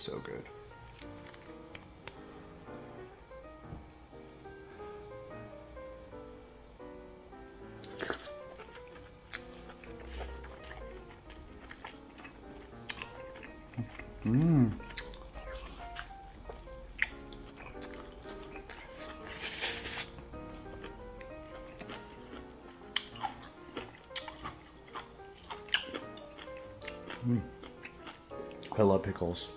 so good. Mmm. I love pickles.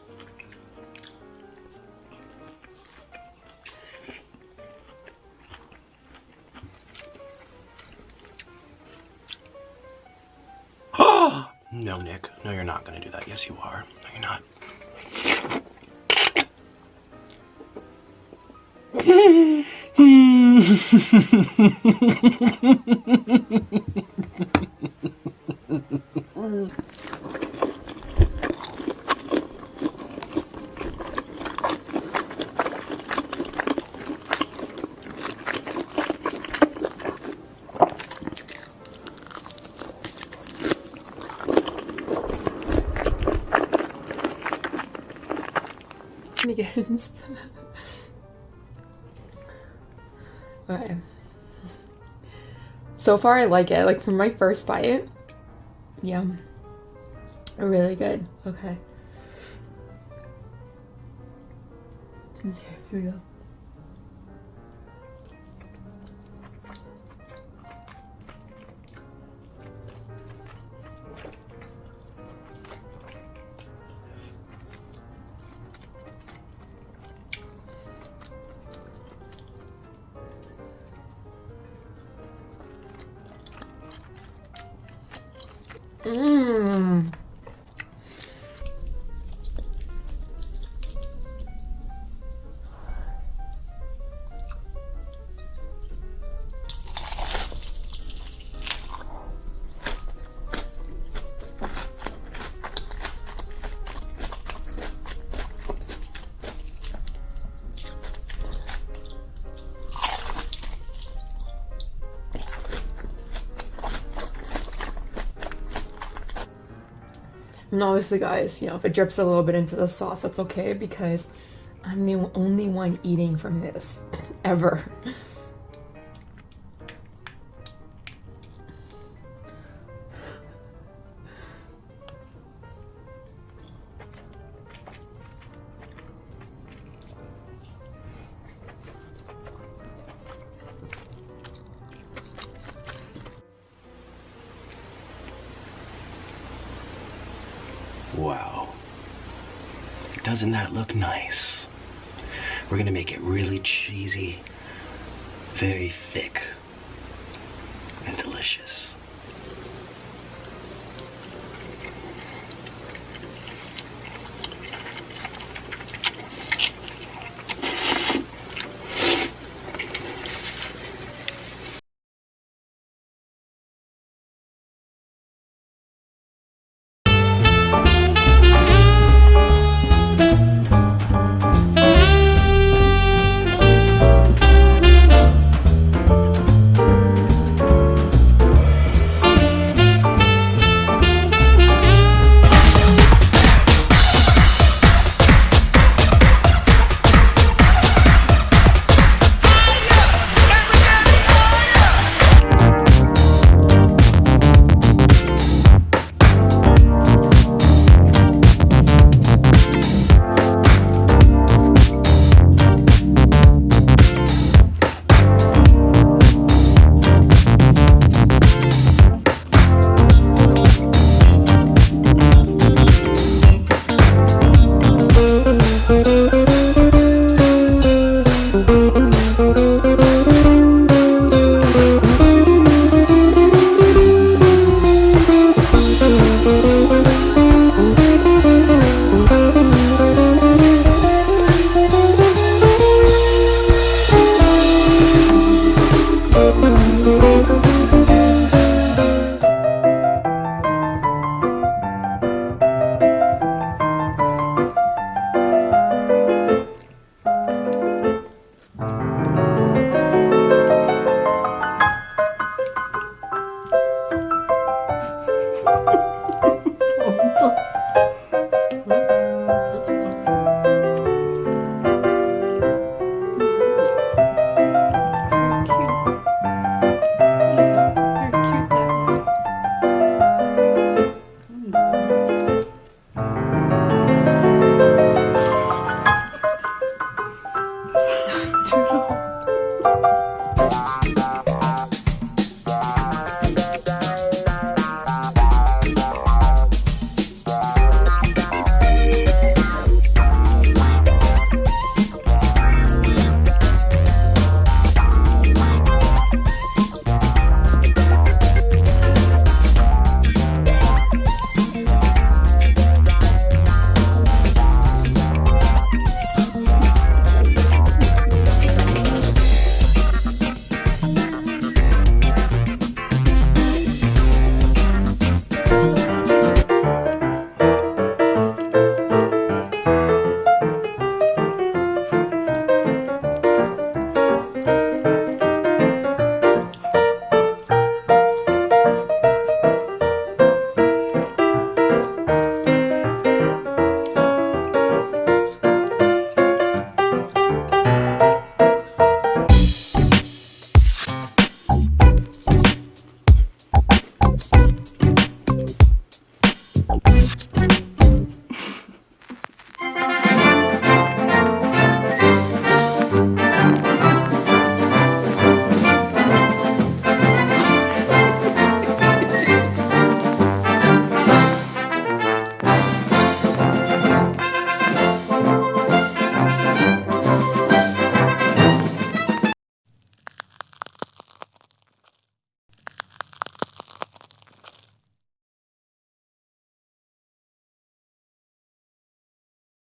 No, Nick. No, you're not gonna do that. Yes, you are. No, you're not. Begins. Okay. So far I like it. Like from my first bite. Yum. Really good. Okay. Okay, here we go. Mmm. And obviously, guys, you know, if it drips a little bit into the sauce, that's okay because I'm the only one eating from this ever. Wow. Doesn't that look nice? We're gonna make it really cheesy, very thick, and delicious. Oh,